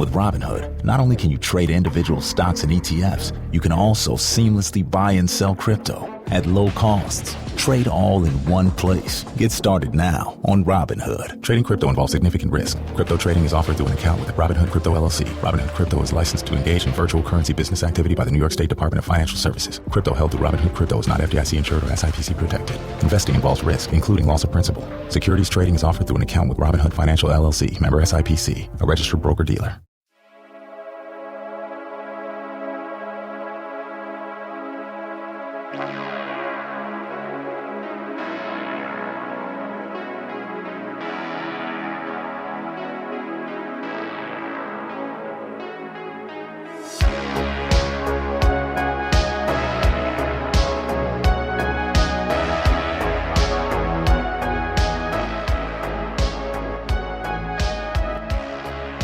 With Robinhood, not only can you trade individual stocks and ETFs, you can also seamlessly buy and sell crypto at low costs. Trade all in one place. Get started now on Robinhood. Trading crypto involves significant risk. Crypto trading is offered through an account with Robinhood Crypto LLC. Robinhood Crypto is licensed to engage in virtual currency business activity by the New York State Department of Financial Services. Crypto held through Robinhood Crypto is not FDIC insured or SIPC protected. Investing involves risk, including loss of principal. Securities trading is offered through an account with Robinhood Financial LLC, member SIPC, a registered broker-dealer.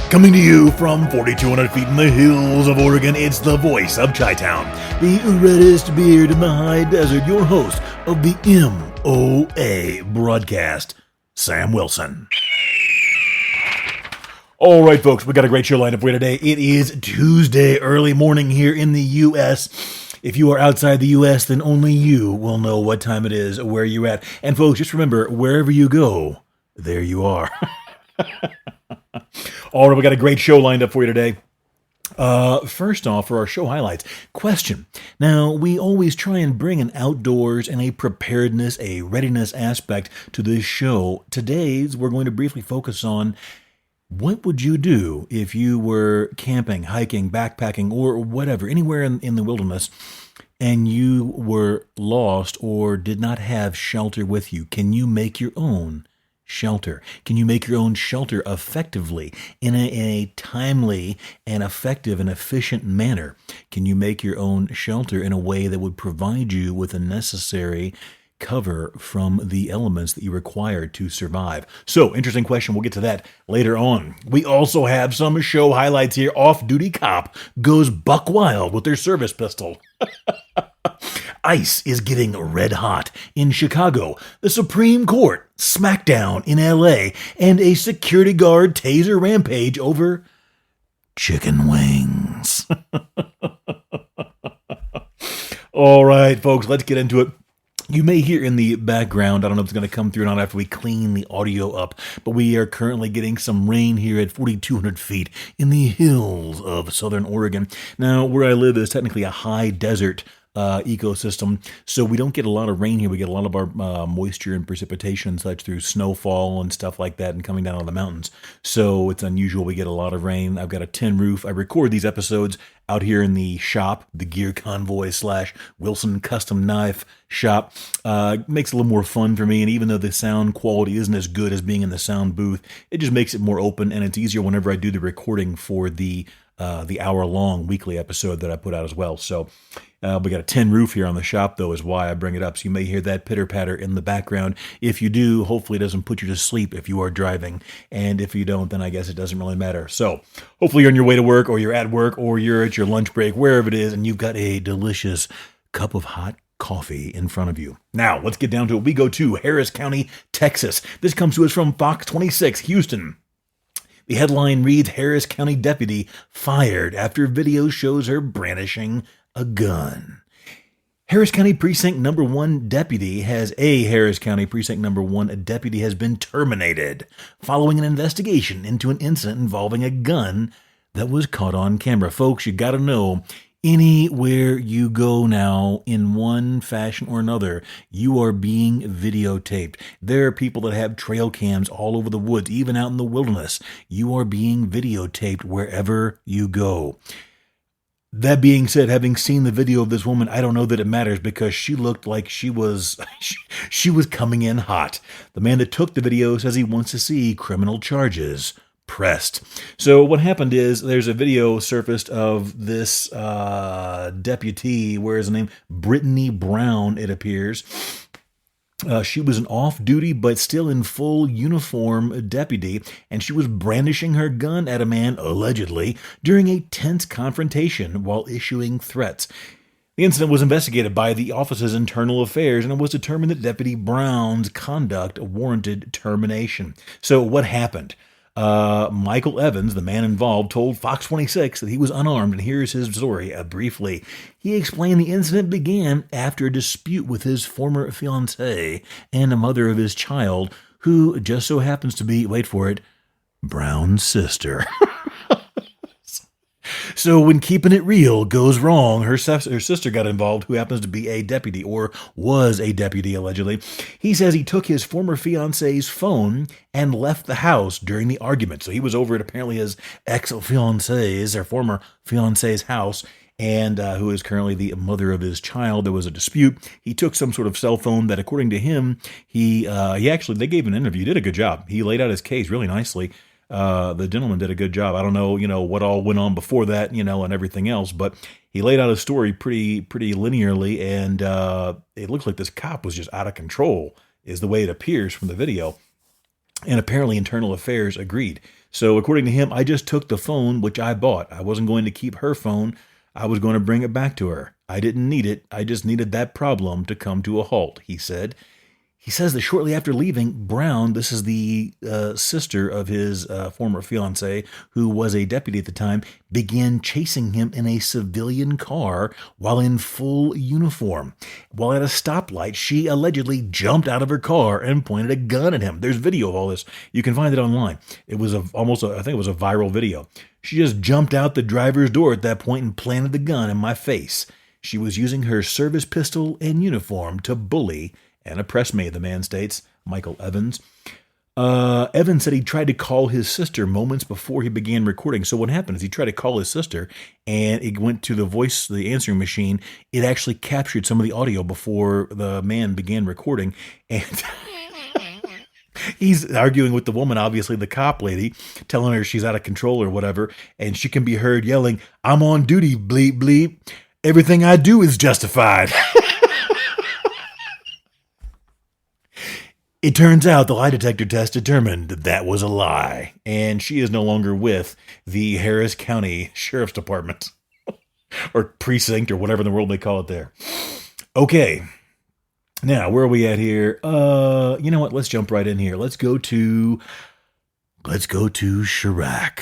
Coming to you from 4,200 feet in the hills of Oregon, it's the voice of Chi-Town, the reddest beard in the high desert, your host of the MOA broadcast, Sam Wilson. All right, folks, we got a great show lined up for you today. It is Tuesday, early morning here in the U.S. If you are outside the U.S., then only you will know what time it is, where you're at. And folks, just remember, wherever you go, there you are. All right, we got a great show lined up for you today. First off, for our show highlights, question. Now, we always try and bring an outdoors and a preparedness, a readiness aspect to this show. Today's, we're going to briefly focus on what would you do if you were camping, hiking, backpacking, or whatever, anywhere in the wilderness, and you were lost or did not have shelter with you. Can you make your own shelter? Can you make your own shelter effectively in a timely and effective and efficient manner? Can you make your own shelter in a way that would provide you with the necessary cover from the elements that you require to survive? So, interesting question. We'll get to that later on. We also have some show highlights here. Off-duty cop goes buck wild with their service pistol. ICE is getting red hot in Chicago. The Supreme Court smackdown in LA, and a security guard taser rampage over chicken wings. All right, folks, let's get into it. You may hear in the background, I don't know if it's going to come through or not after we clean the audio up, but we are currently getting some rain here at 4,200 feet in the hills of southern Oregon. Now, where I live is technically a high desert ecosystem, so we don't get a lot of rain here. We get a lot of our moisture and precipitation and such through snowfall and stuff like that and coming down on the mountains. So it's unusual we get a lot of rain. I've got a tin roof. I record these episodes out here in the shop, the Gear Convoy / Wilson Custom Knife shop. Makes it a little more fun for me, and even though the sound quality isn't as good as being in the sound booth, it just makes it more open, and it's easier whenever I do the recording for the hour-long weekly episode that I put out as well. So we got a tin roof here on the shop, though, is why I bring it up. So you may hear that pitter-patter in the background. If you do, hopefully it doesn't put you to sleep if you are driving. And if you don't, then I guess it doesn't really matter. So hopefully you're on your way to work, or you're at work, or you're at your lunch break, wherever it is, and you've got a delicious cup of hot coffee in front of you. Now, let's get down to it. We go to Harris County, Texas. This comes to us from Fox 26, Houston. The headline reads, Harris County deputy fired after video shows her brandishing a gun. Harris County Precinct Number 1 deputy has been terminated following an investigation into an incident involving a gun that was caught on camera. Folks, you got to know, anywhere you go now, in one fashion or another, you are being videotaped. There are people that have trail cams all over the woods, even out in the wilderness. You are being videotaped wherever you go. That being said, having seen the video of this woman, I don't know that it matters, because she looked like she was coming in hot. The man that took the video says he wants to see criminal charges pressed. So what happened is, there's a video surfaced of this deputy, where is the name? Brittany Brown, it appears. She was an off-duty but still in full uniform deputy, and she was brandishing her gun at a man, allegedly, during a tense confrontation while issuing threats. The incident was investigated by the office's internal affairs, and it was determined that Deputy Brown's conduct warranted termination. So what happened? Michael Evans, the man involved, told Fox 26 that he was unarmed, and here's his story briefly. He explained the incident began after a dispute with his former fiancée and the mother of his child, who just so happens to be, wait for it, Brown's sister. So when keeping it real goes wrong, her sister got involved, who happens to be a deputy, or was a deputy, allegedly. He says he took his former fiance's phone and left the house during the argument. So he was over at apparently his ex-fiance's, or former fiance's house, and who is currently the mother of his child. There was a dispute. He took some sort of cell phone that, according to him, they gave an interview. He did a good job. He laid out his case really nicely. The gentleman did a good job. I don't know, what all went on before that, and everything else, but he laid out his story pretty linearly, and it looks like this cop was just out of control, is the way it appears from the video. And apparently Internal Affairs agreed. So according to him, I just took the phone, which I bought. I wasn't going to keep her phone. I was going to bring it back to her. I didn't need it. I just needed that problem to come to a halt, he said. He says that shortly after leaving, Brown, this is the sister of his former fiancée, who was a deputy at the time, began chasing him in a civilian car while in full uniform. While at a stoplight, she allegedly jumped out of her car and pointed a gun at him. There's video of all this. You can find it online. It was I think it was a viral video. She just jumped out the driver's door at that point and planted the gun in my face. She was using her service pistol and uniform to bully and oppress me, the man states, Michael Evans. Evans said he tried to call his sister moments before he began recording. So what happened is he tried to call his sister, and it went to the answering machine. It actually captured some of the audio before the man began recording. And he's arguing with the woman, obviously the cop lady, telling her she's out of control or whatever. And she can be heard yelling, "I'm on duty, bleep, bleep. Everything I do is justified." It turns out the lie detector test determined that was a lie, and she is no longer with the Harris County Sheriff's Department, or precinct, or whatever in the world they call it there. Okay, now where are we at here? You know what? Let's jump right in here. Let's go to Chirac,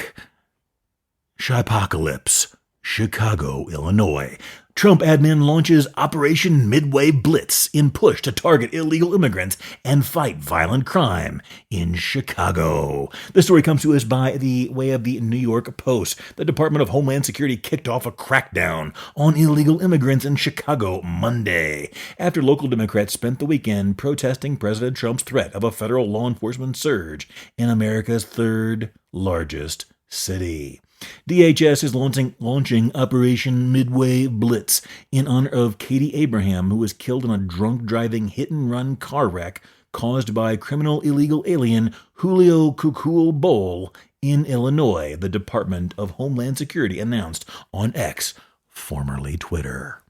Shipocalypse, Chicago, Illinois. Trump admin launches Operation Midway Blitz in push to target illegal immigrants and fight violent crime in Chicago. The story comes to us by the way of the New York Post. The Department of Homeland Security kicked off a crackdown on illegal immigrants in Chicago Monday, after local Democrats spent the weekend protesting President Trump's threat of a federal law enforcement surge in America's third largest city. DHS is launching Operation Midway Blitz in honor of Katie Abraham, who was killed in a drunk-driving hit-and-run car wreck caused by criminal illegal alien Julio Kukul Bowl in Illinois, the Department of Homeland Security announced on X, formerly Twitter.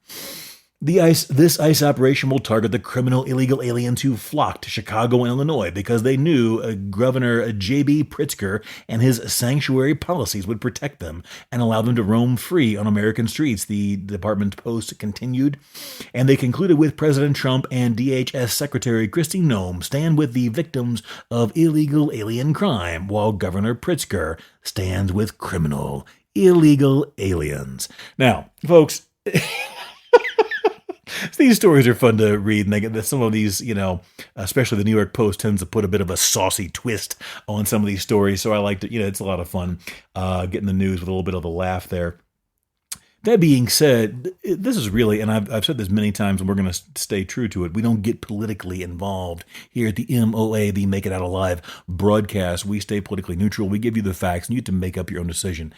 This ICE operation will target the criminal illegal aliens who flocked to Chicago and Illinois because they knew Governor J.B. Pritzker and his sanctuary policies would protect them and allow them to roam free on American streets, the Department Post continued. And they concluded with President Trump and DHS Secretary Kristi Noem stand with the victims of illegal alien crime, while Governor Pritzker stands with criminal illegal aliens. Now, folks... These stories are fun to read, and some of these, especially the New York Post tends to put a bit of a saucy twist on some of these stories, so I like to, it's a lot of fun getting the news with a little bit of a laugh there. That being said, this is really, and I've said this many times, and we're going to stay true to it, we don't get politically involved here at the MOA, the Make It Out Alive broadcast. We stay politically neutral. We give you the facts, and you have to make up your own decision.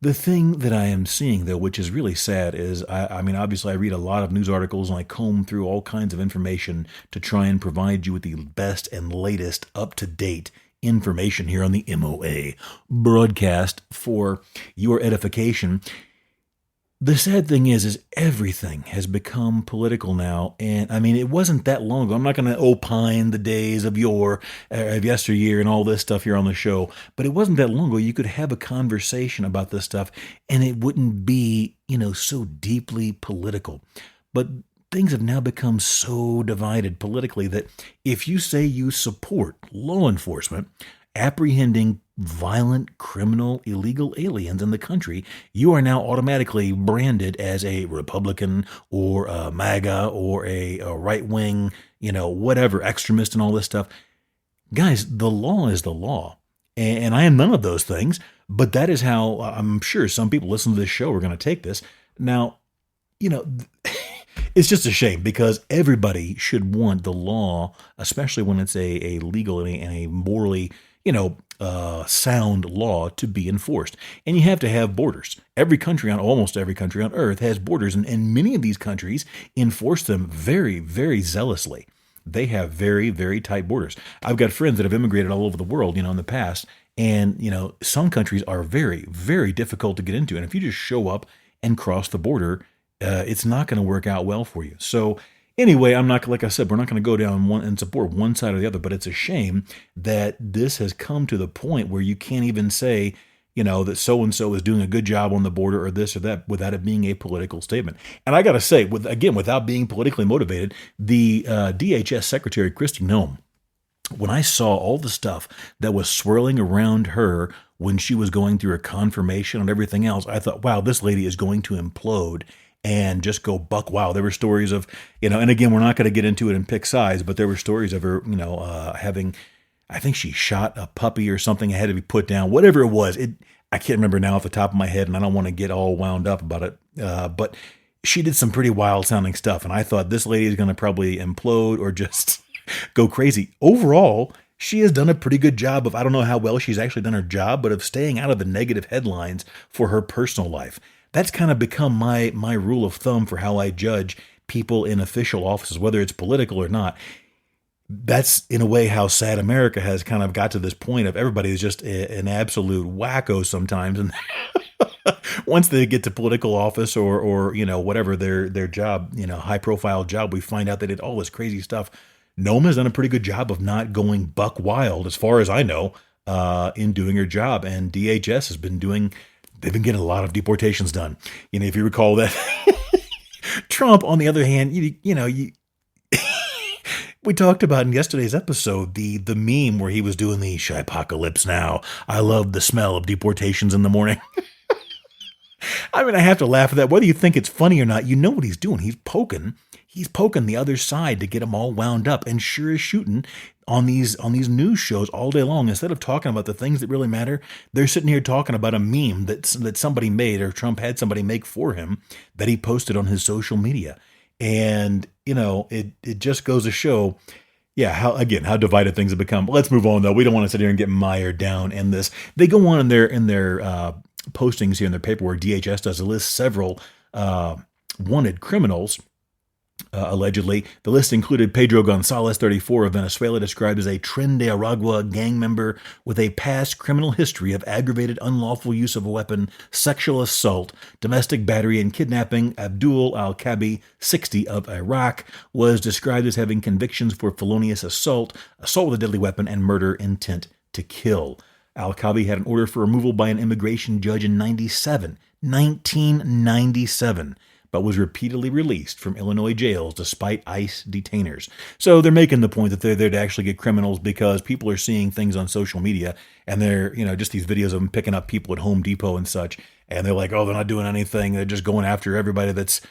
The thing that I am seeing, though, which is really sad, is, obviously I read a lot of news articles and I comb through all kinds of information to try and provide you with the best and latest up-to-date information here on the MOA broadcast for your edification. The sad thing is everything has become political now, and it wasn't that long ago. I'm not going to opine the days of yesteryear and all this stuff here on the show, but it wasn't that long ago you could have a conversation about this stuff, and it wouldn't be, so deeply political. But things have now become so divided politically that if you say you support law enforcement, apprehending violent, criminal, illegal aliens in the country, you are now automatically branded as a Republican or a MAGA or a right-wing, whatever, extremist and all this stuff. Guys, the law is the law. And I am none of those things, but that is how I'm sure some people listening to this show are going to take this. Now, it's just a shame because everybody should want the law, especially when it's a legal and a morally, sound law to be enforced. And you have to have borders. Almost every country on earth has borders, and many of these countries enforce them very, very zealously. They have very, very tight borders. I've got friends that have immigrated all over the world, in the past, and, some countries are very, very difficult to get into. And if you just show up and cross the border, it's not going to work out well for you. So anyway, like I said, we're not going to go down one and support one side or the other, but it's a shame that this has come to the point where you can't even say, that so-and-so is doing a good job on the border or this or that without it being a political statement. And I got to say, without being politically motivated, the DHS Secretary, Kristi Noem, when I saw all the stuff that was swirling around her when she was going through her confirmation and everything else, I thought, wow, this lady is going to implode and just go buck wild. There were stories of, and again, we're not going to get into it and pick sides, but there were stories of her, having, I think she shot a puppy or something, had to be put down, whatever it was. I can't remember now off the top of my head, and I don't want to get all wound up about it. But she did some pretty wild sounding stuff. And I thought this lady is going to probably implode or just go crazy. Overall, she has done a pretty good job of, I don't know how well she's actually done her job, but of staying out of the negative headlines for her personal life. That's kind of become my rule of thumb for how I judge people in official offices, whether it's political or not. That's in a way how sad America has kind of got to this point of everybody is just an absolute wacko sometimes. And once they get to political office or whatever their job, high profile job, we find out they did all this crazy stuff. Noem has done a pretty good job of not going buck wild, as far as I know, in doing her job. And DHS has been they've been getting a lot of deportations done. If you recall that Trump, on the other hand, we talked about in yesterday's episode, the meme where he was doing the "Shypocalypse now. I love the smell of deportations in the morning." I mean, I have to laugh at that. Whether you think it's funny or not, you know what he's doing. He's poking the other side to get them all wound up, and sure as shooting on these news shows all day long. Instead of talking about the things that really matter, they're sitting here talking about a meme that somebody made or Trump had somebody make for him that he posted on his social media. And, it just goes to show, how divided things have become. Let's move on, though. We don't want to sit here and get mired down in this. They go on in their postings here in their paperwork. DHS does list several wanted criminals. Allegedly, the list included Pedro Gonzalez, 34, of Venezuela, described as a Tren de Aragua gang member with a past criminal history of aggravated unlawful use of a weapon, sexual assault, domestic battery, and kidnapping. Abdul al-Kabi, 60, of Iraq, was described as having convictions for felonious assault with a deadly weapon, and murder intent to kill. Al-Kabi had an order for removal by an immigration judge in 1997, but was repeatedly released from Illinois jails despite ICE detainers. So they're making the point that they're there to actually get criminals because people are seeing things on social media, and they're, just these videos of them picking up people at Home Depot and such, and they're like, oh, they're not doing anything. They're just going after everybody that's,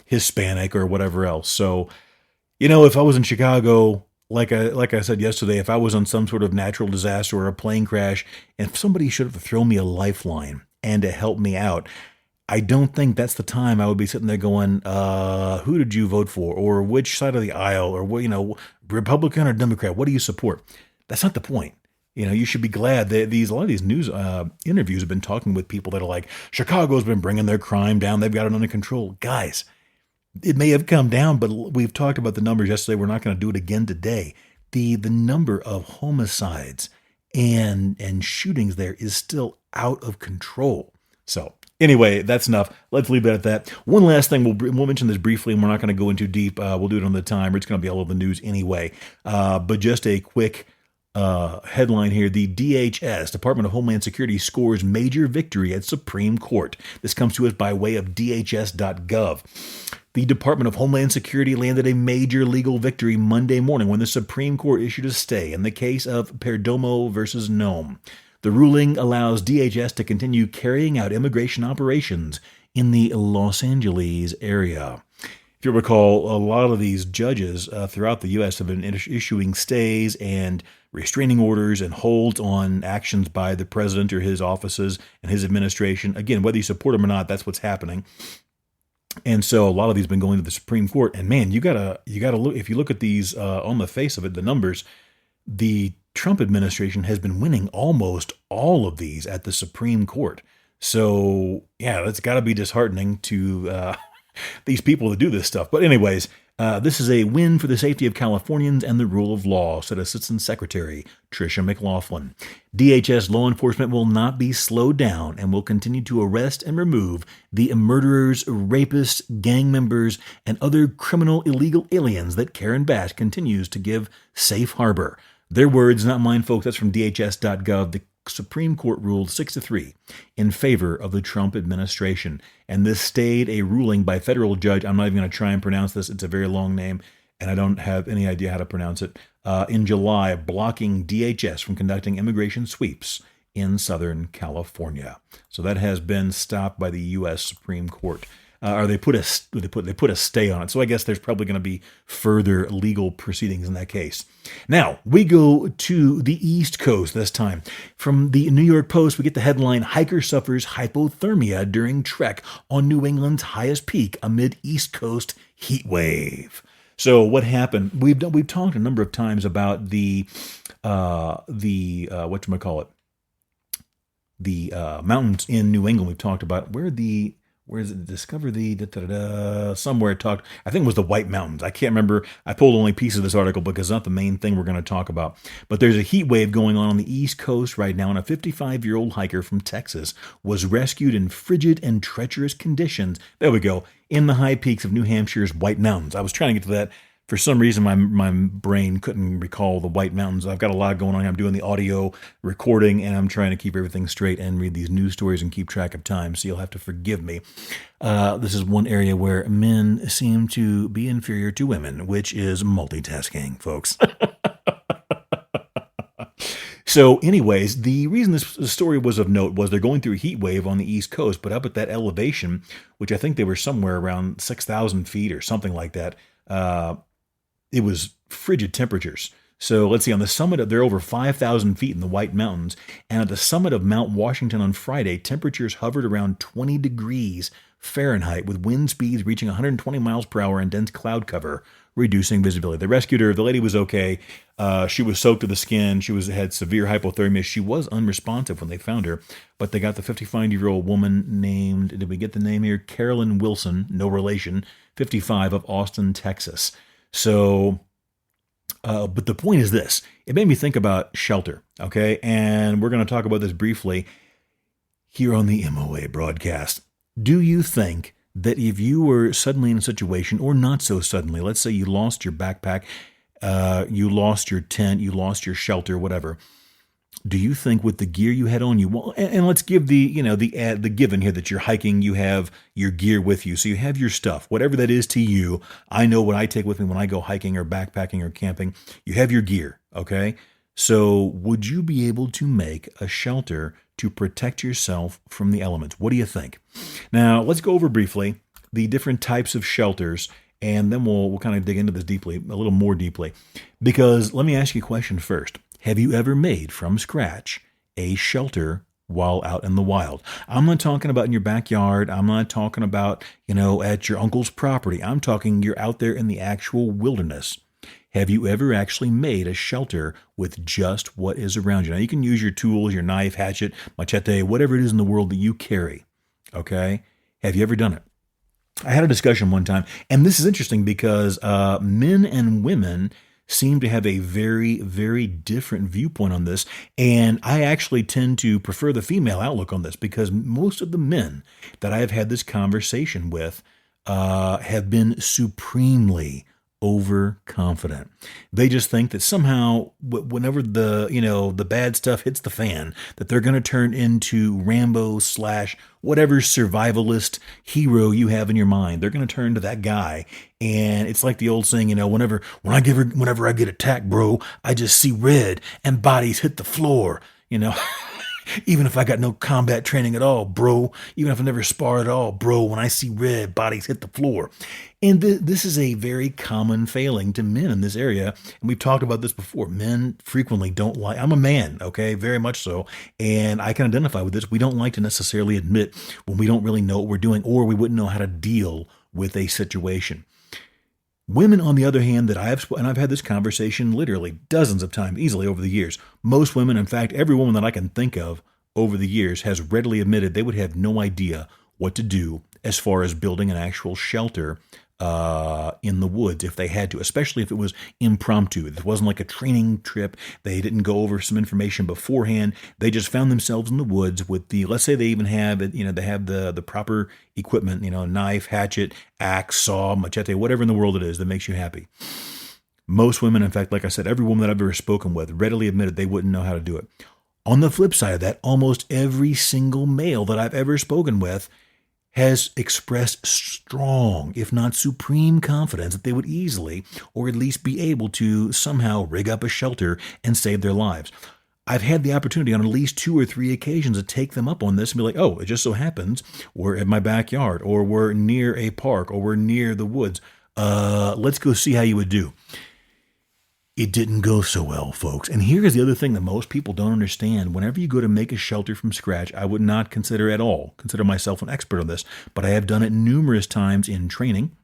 Hispanic or whatever else. So, if I was in Chicago, like I said yesterday, if I was on some sort of natural disaster or a plane crash, and if somebody should have thrown me a lifeline and to help me out, I don't think that's the time I would be sitting there going, who did you vote for? Or which side of the aisle? Or, Republican or Democrat? What do you support? That's not the point. You should be glad that a lot of these news interviews have been talking with people that are like, Chicago's been bringing their crime down. They've got it under control. Guys, it may have come down, but we've talked about the numbers yesterday. We're not going to do it again today. The number of homicides and shootings there is still out of control. So anyway, that's enough. Let's leave it at that. One last thing, we'll mention this briefly, and we're not going to go into deep. We'll do it on the timer. It's going to be all over the news anyway. But just a quick headline here. The DHS, Department of Homeland Security, scores major victory at Supreme Court. This comes to us by way of DHS.gov. The Department of Homeland Security landed a major legal victory Monday morning when the Supreme Court issued a stay in the case of Perdomo versus Nome. The ruling allows DHS to continue carrying out immigration operations in the Los Angeles area. If you recall, a lot of these judges throughout the U.S. have been issuing stays and restraining orders and holds on actions by the president or his offices and his administration. Again, whether you support them or not, that's what's happening. And so a lot of these have been going to the Supreme Court. And man, you gotta look. If you look at these on the face of it, the numbers, the Trump administration has been winning almost all of these at the Supreme Court. So yeah, that's got to be disheartening to these people to do this stuff. But anyways, this is a win for the safety of Californians and the rule of law, said Assistant Secretary Tricia McLaughlin. DHS law enforcement will not be slowed down and will continue to arrest and remove the murderers, rapists, gang members, and other criminal illegal aliens that Karen Bass continues to give safe harbor. Their words, not mine, folks. That's from DHS.gov. The Supreme Court ruled 6-3 in favor of the Trump administration. And this stayed a ruling by federal judge. I'm not even going to try and pronounce this. It's a very long name, and I don't have any idea how to pronounce it. In July, blocking DHS from conducting immigration sweeps in Southern California. So that has been stopped by the U.S. Supreme Court. Or they put a stay on it. So I guess there's probably going to be further legal proceedings in that case. Now, we go to the East Coast this time. From the New York Post, we get the headline, Hiker Suffers Hypothermia During Trek on New England's Highest Peak Amid East Coast Heat Wave. So what happened? We've talked a number of times about the mountains in New England. We've talked about where is it? Discover the somewhere it talked. I think it was the White Mountains. I can't remember. I pulled only piece of this article because it's not the main thing we're going to talk about. But there's a heat wave going on the East Coast right now, and a 55-year-old hiker from Texas was rescued in frigid and treacherous conditions. There we go. In the high peaks of New Hampshire's White Mountains. I was trying to get to that. For some reason, my brain couldn't recall the White Mountains. I've got a lot going on. I'm doing the audio recording, and I'm trying to keep everything straight and read these news stories and keep track of time, so you'll have to forgive me. This is one area where men seem to be inferior to women, which is multitasking, folks. So anyways, the reason this story was of note was they're going through a heat wave on the East Coast, but up at that elevation, which I think they were somewhere around 6,000 feet or something like that, it was frigid temperatures. So let's see, on the summit, they're over 5,000 feet in the White Mountains, and at the summit of Mount Washington on Friday, temperatures hovered around 20 degrees Fahrenheit, with wind speeds reaching 120 miles per hour and dense cloud cover, reducing visibility. They rescued her. The lady was okay. She was soaked to the skin. She had severe hypothermia. She was unresponsive when they found her, but they got the 55-year-old woman named, did we get the name here? Carolyn Wilson, no relation, 55, of Austin, Texas. So, but the point is this. It made me think about shelter, okay? And we're going to talk about this briefly here on the MOA broadcast. Do you think that if you were suddenly in a situation, or not so suddenly, let's say you lost your backpack, you lost your tent, you lost your shelter, whatever, do you think with the gear you had on you, well, and let's give the given here that you're hiking, you have your gear with you, so you have your stuff, whatever that is to you. I know what I take with me when I go hiking or backpacking or camping. You have your gear, okay? So would you be able to make a shelter to protect yourself from the elements? What do you think? Now, let's go over briefly the different types of shelters, and then we'll kind of dig into this deeply, a little more deeply. Because let me ask you a question first. Have you ever made from scratch a shelter while out in the wild? I'm not talking about in your backyard. I'm not talking about, at your uncle's property. I'm talking you're out there in the actual wilderness. Have you ever actually made a shelter with just what is around you? Now, you can use your tools, your knife, hatchet, machete, whatever it is in the world that you carry, okay? Have you ever done it? I had a discussion one time, and this is interesting because men and women seem to have a very, very different viewpoint on this, and I actually tend to prefer the female outlook on this because most of the men that I have had this conversation with have been supremely overconfident. They just think that somehow, whenever the bad stuff hits the fan, that they're going to turn into Rambo / whatever survivalist hero you have in your mind. They're going to turn to that guy, and it's like the old saying, whenever I get attacked, bro, I just see red and bodies hit the floor. Even if I got no combat training at all, bro, even if I never sparred at all, bro, when I see red, bodies hit the floor. And this is a very common failing to men in this area. And we've talked about this before. Men frequently don't like, I'm a man, okay, very much so. And I can identify with this. We don't like to necessarily admit when we don't really know what we're doing, or we wouldn't know how to deal with a situation. Women, on the other hand, and I've had this conversation literally dozens of times easily over the years. Most women, in fact, every woman that I can think of over the years has readily admitted they would have no idea what to do as far as building an actual shelter in the woods if they had to, especially if it was impromptu. It wasn't like a training trip. They didn't go over some information beforehand. They just found themselves in the woods with let's say they even have it, they have the proper equipment, knife, hatchet, axe, saw, machete, whatever in the world it is that makes you happy. Most women, in fact, like I said, every woman that I've ever spoken with readily admitted they wouldn't know how to do it. On the flip side of that, almost every single male that I've ever spoken with has expressed strong, if not supreme confidence that they would easily, or at least be able to somehow rig up a shelter and save their lives. I've had the opportunity on at least 2 or 3 occasions to take them up on this and be like, oh, it just so happens we're at my backyard, or we're near a park, or we're near the woods. Let's go see how you would do. It didn't go so well, folks. And here is the other thing that most people don't understand. Whenever you go to make a shelter from scratch, I would not consider myself an expert on this, but I have done it numerous times in training,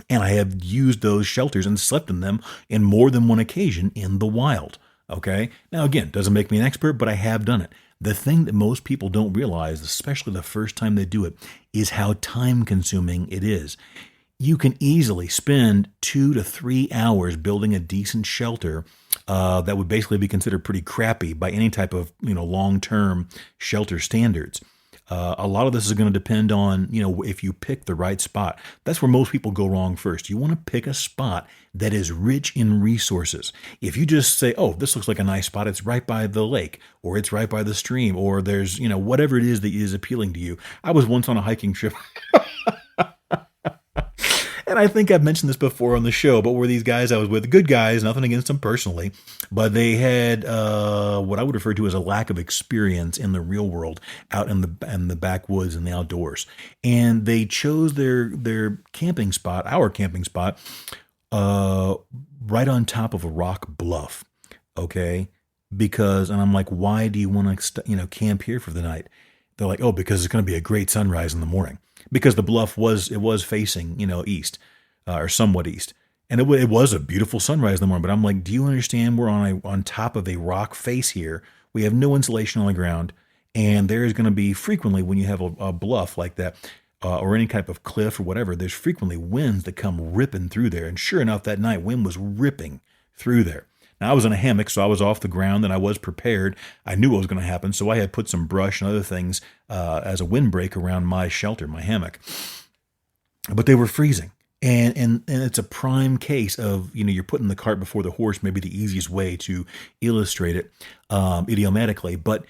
and I have used those shelters and slept in them in more than one occasion in the wild. Okay? Now, again, doesn't make me an expert, but I have done it. The thing that most people don't realize, especially the first time they do it, is how time-consuming it is. You can easily spend 2 to 3 hours building a decent shelter that would basically be considered pretty crappy by any type of long-term shelter standards. A lot of this is going to depend on if you pick the right spot. That's where most people go wrong first. You want to pick a spot that is rich in resources. If you just say, oh, this looks like a nice spot, it's right by the lake, or it's right by the stream, or there's whatever it is that is appealing to you. I was once on a hiking trip. And I think I've mentioned this before on the show, but were these guys I was with, good guys, nothing against them personally, but they had what I would refer to as a lack of experience in the real world, out in the backwoods and the outdoors. And they chose their camping spot, our camping spot, right on top of a rock bluff. Okay, and I'm like, why do you want to camp here for the night? They're like, oh, because it's going to be a great sunrise in the morning. Because the bluff was facing, east, or somewhat east. And it was a beautiful sunrise in the morning. But I'm like, do you understand? We're on top of a rock face here. We have no insulation on the ground. And there's going to be frequently, when you have a bluff like that, or any type of cliff or whatever, there's frequently winds that come ripping through there. And sure enough, that night, wind was ripping through there. Now, I was in a hammock, so I was off the ground, and I was prepared. I knew what was going to happen, so I had put some brush and other things as a windbreak around my shelter, my hammock. But they were freezing, and it's a prime case of, you're putting the cart before the horse, maybe the easiest way to illustrate it idiomatically. But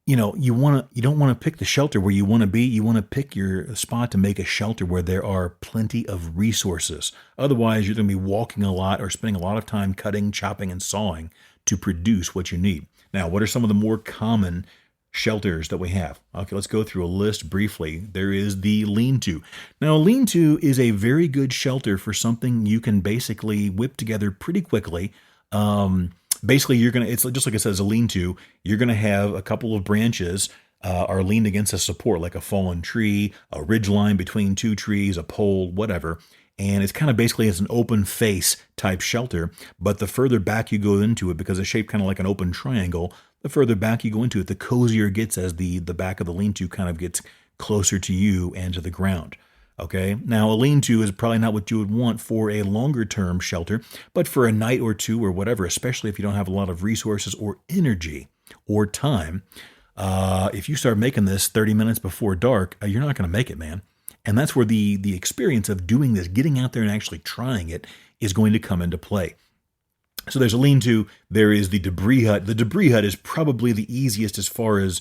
you don't want to pick the shelter where you want to be. You want to pick your spot to make a shelter where there are plenty of resources. Otherwise, you're going to be walking a lot or spending a lot of time cutting, chopping, and sawing to produce what you need. Now, what are some of the more common shelters that we have? Okay, let's go through a list briefly. There is the lean-to. Now, a lean-to is a very good shelter for something you can basically whip together pretty quickly. Basically, it's just like it says, a lean-to. You're going to have a couple of branches are leaned against a support, like a fallen tree, a ridge line between 2 trees, a pole, whatever. And it's kind of basically as an open face type shelter. But the further back you go into it, because it's shaped kind of like an open triangle, the further back you go into it, the cozier it gets as the back of the lean-to kind of gets closer to you and to the ground. Okay, now a lean-to is probably not what you would want for a longer-term shelter, but for a night or two or whatever, especially if you don't have a lot of resources or energy or time, if you start making this 30 minutes before dark, you're not going to make it, man. And that's where the experience of doing this, getting out there and actually trying it, is going to come into play. So there's a lean-to, there is the debris hut. The debris hut is probably the easiest as far as,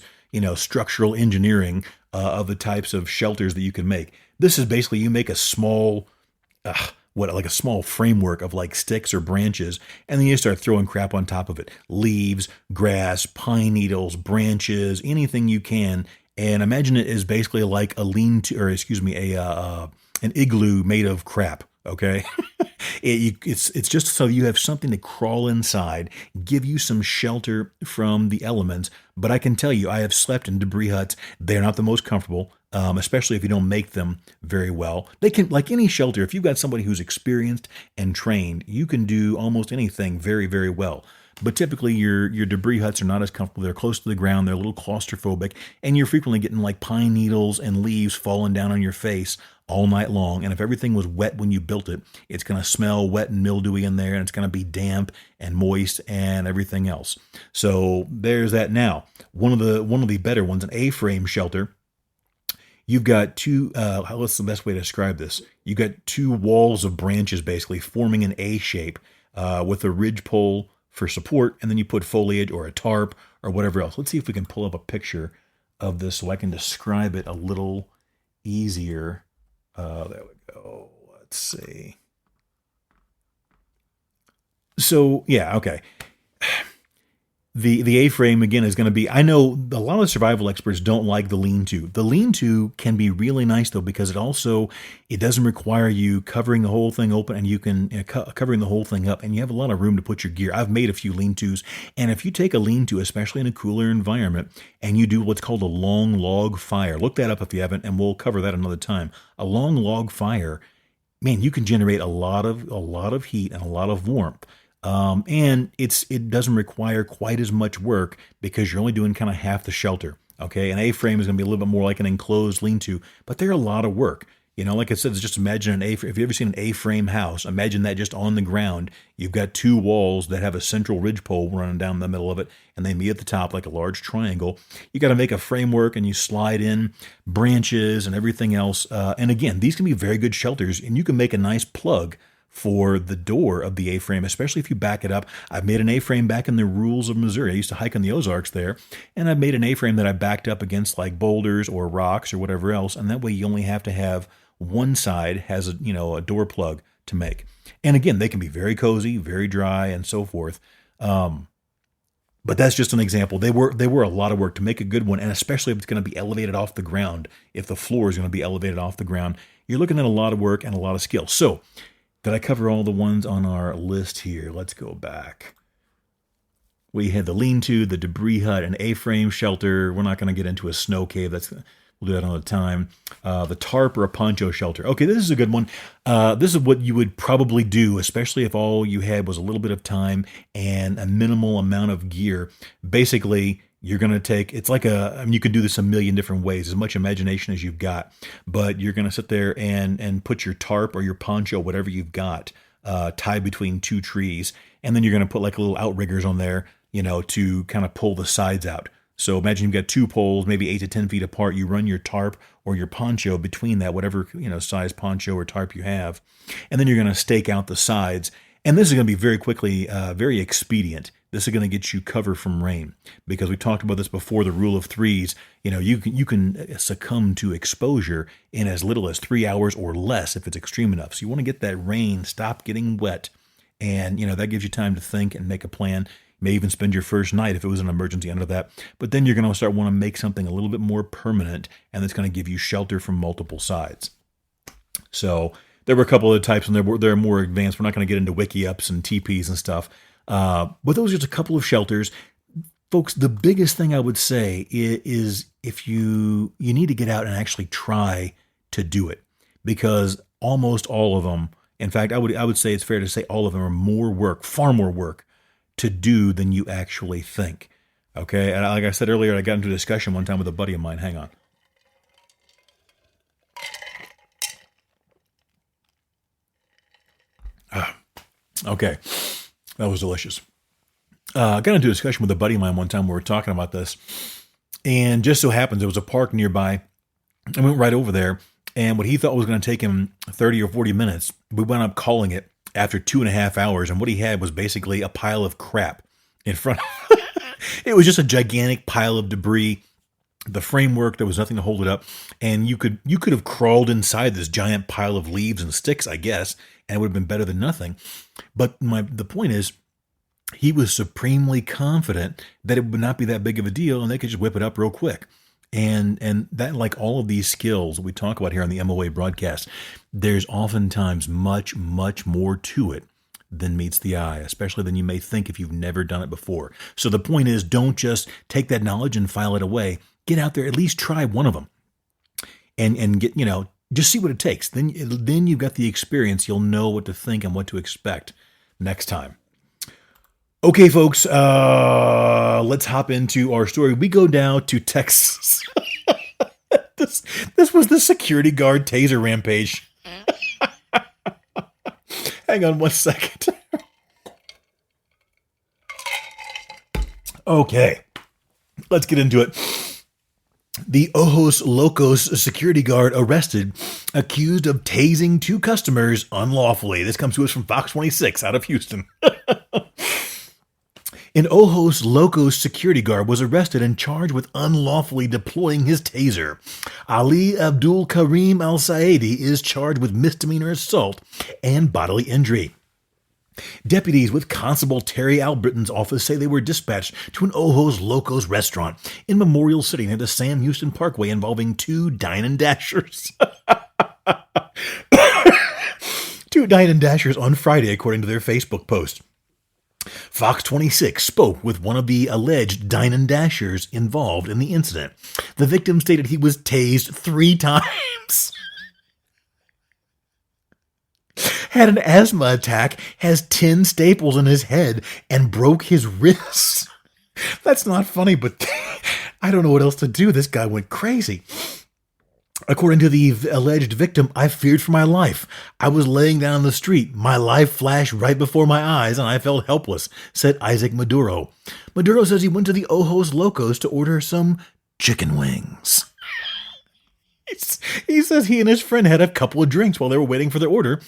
structural engineering of the types of shelters that you can make. This is basically, you make a small, like a small framework of like sticks or branches, and then you start throwing crap on top of it. Leaves, grass, pine needles, branches, anything you can. And imagine it is basically like a an igloo made of crap. Okay. It's just so you have something to crawl inside, give you some shelter from the elements. But I can tell you, I have slept in debris huts. They're not the most comfortable, especially if you don't make them very well. They can, like any shelter, if you've got somebody who's experienced and trained, you can do almost anything very, very well. But typically your debris huts are not as comfortable. They're close to the ground. They're a little claustrophobic. And you're frequently getting like pine needles and leaves falling down on your face all night long. And if everything was wet when you built it, it's going to smell wet and mildewy in there. And it's going to be damp and moist and everything else. So there's that. Now, one of the better ones, an A-frame shelter. You've got two, what's the best way to describe this? You've got two walls of branches basically forming an A shape with a ridge pole for support, and then you put foliage or a tarp or whatever else. Let's see if we can pull up a picture of this so I can describe it a little easier. There we go. Let's see. So, yeah, okay. The A-frame, again, is going to be, I know a lot of survival experts don't like the lean-to. The lean-to can be really nice, though, because it doesn't require you covering the whole thing open, and you can, covering the whole thing up, and you have a lot of room to put your gear. I've made a few lean-tos, and if you take a lean-to, especially in a cooler environment, and you do what's called a long log fire, look that up if you haven't, and we'll cover that another time. A long log fire, man, you can generate a lot of heat and a lot of warmth. And it doesn't require quite as much work because you're only doing kind of half the shelter. Okay. An A-frame is going to be a little bit more like an enclosed lean-to, but they're a lot of work. Like I said, just imagine if you've ever seen an A-frame house, imagine that just on the ground. You've got two walls that have a central ridgepole running down the middle of it, and they meet at the top like a large triangle. You got to make a framework, and you slide in branches and everything else. And again, these can be very good shelters, and you can make a nice plug for the door of the A-frame, especially if you back it up. I've made an A-frame back in the rules of Missouri. I used to hike in the Ozarks there, and I've made an A-frame that I backed up against like boulders or rocks or whatever else, and that way you only have to have one side has a door plug to make. And again, they can be very cozy, very dry, and so forth. But that's just an example. They were a lot of work to make a good one, and especially if it's going to be elevated off the ground. If the floor is going to be elevated off the ground, you're looking at a lot of work and a lot of skill. So, did I cover all the ones on our list here? Let's go back. We had the lean-to, the debris hut, an A-frame shelter. We're not going to get into a snow cave. We'll do that another time. The tarp or a poncho shelter. Okay, this is a good one. This is what you would probably do, especially if all you had was a little bit of time and a minimal amount of gear. Basically, you're going to take, it's like you could do this a million different ways, as much imagination as you've got, but you're going to sit there and put your tarp or your poncho, whatever you've got, tied between two trees. And then you're going to put like little outriggers on there, to kind of pull the sides out. So imagine you've got two poles, maybe 8 to 10 feet apart. You run your tarp or your poncho between that, whatever, size poncho or tarp you have. And then you're going to stake out the sides. And this is going to be very quickly, very expedient. This is going to get you cover from rain, because we talked about this before, the rule of threes. You can succumb to exposure in as little as 3 hours or less if it's extreme enough. So you want to get that rain, stop getting wet. And, that gives you time to think and make a plan. You may even spend your first night if it was an emergency under that. But then you're going to want to make something a little bit more permanent, and that's going to give you shelter from multiple sides. So there were a couple of types, and they're more advanced. We're not going to get into wiki-ups and teepees and stuff. But those are just a couple of shelters. Folks, the biggest thing I would say is if you need to get out and actually try to do it, because almost all of them, in fact, I would say it's fair to say all of them are far more work to do than you actually think. Okay. And like I said earlier, I got into a discussion one time with a buddy of mine. Hang on. Okay. That was delicious. I got into a discussion with a buddy of mine one time. We were talking about this, and just so happens there was a park nearby. I went right over there, And what he thought was going to take him 30 or 40 minutes, we wound up calling it after 2.5 hours. And what he had was basically a pile of crap in front of him. It was just a gigantic pile of debris. The framework, there was nothing to hold it up. And you could have crawled inside this giant pile of leaves and sticks, I guess, and it would have been better than nothing. But the point is, he was supremely confident that it would not be that big of a deal and they could just whip it up real quick. And that, like all of these skills we talk about here on the MOA broadcast, there's oftentimes much, much more to it than meets the eye, especially than you may think if you've never done it before. So the point is, don't just take that knowledge and file it away. Get out there, at least try one of them and get, just see what it takes. Then you've got the experience. You'll know what to think and what to expect next time. Okay, folks, let's hop into our story. We go down to Texas. This was the security guard Taser Rampage. Hang on one second. Okay, let's get into it. The Ojos Locos security guard arrested, accused of tasing 2 customers unlawfully. This comes to us from Fox 26 out of Houston. An Ojos Locos security guard was arrested and charged with unlawfully deploying his taser. Ali Abdul Karim Al-Saedi is charged with misdemeanor assault and bodily injury. Deputies with Constable Terry Albritton's office say they were dispatched to an Ojos Locos restaurant in Memorial City near the Sam Houston Parkway involving 2 Dine and Dashers. 2 Dine and Dashers on Friday, according to their Facebook post. Fox 26 spoke with one of the alleged Dine and Dashers involved in the incident. The victim stated he was tased 3 times, had an asthma attack, has 10 staples in his head, and broke his wrists. That's not funny, but I don't know what else to do. This guy went crazy. According to the alleged victim, I feared for my life. I was laying down on the street. My life flashed right before my eyes, and I felt helpless, said Isaac Maduro. Maduro says he went to the Ojos Locos to order some chicken wings. He says he and his friend had a couple of drinks while they were waiting for their order,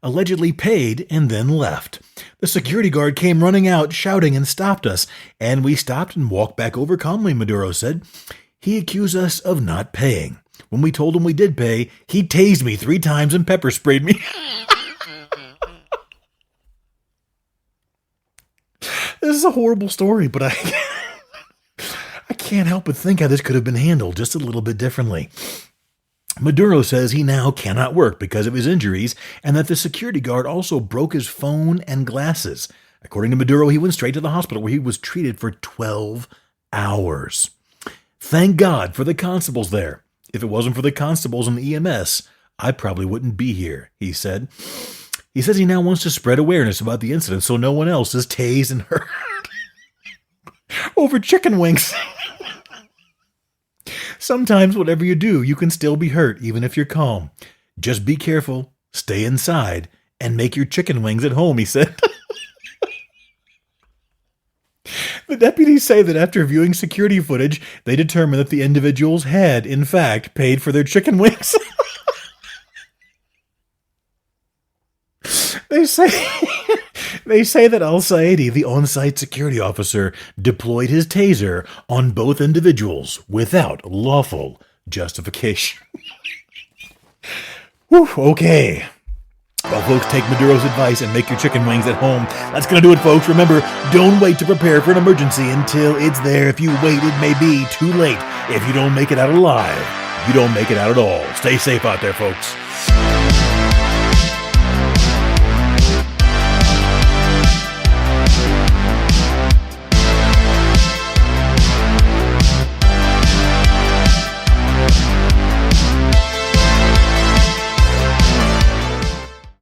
allegedly paid, and then left. The security guard came running out, shouting, and stopped us, and we stopped and walked back over calmly, Maduro said. He accused us of not paying. When we told him we did pay, he tased me 3 times and pepper sprayed me. This is a horrible story, but I can't help but think how this could have been handled just a little bit differently. Maduro says he now cannot work because of his injuries and that the security guard also broke his phone and glasses. According to Maduro, he went straight to the hospital where he was treated for 12 hours. Thank God for the constables there. If it wasn't for the constables and the EMS, I probably wouldn't be here, he said. He says he now wants to spread awareness about the incident so no one else is tased and hurt over chicken wings. Sometimes whatever you do, you can still be hurt even if you're calm. Just be careful, stay inside, and make your chicken wings at home, he said. The deputies say that after viewing security footage, they determined that the individuals had, in fact, paid for their chicken wings. They say that Al-Saedi, the on-site security officer, deployed his taser on both individuals without lawful justification. Whew, okay. Well, folks, take Maduro's advice and make your chicken wings at home. That's going to do it, folks. Remember, don't wait to prepare for an emergency until it's there. If you wait, it may be too late. If you don't make it out alive, you don't make it out at all. Stay safe out there, folks.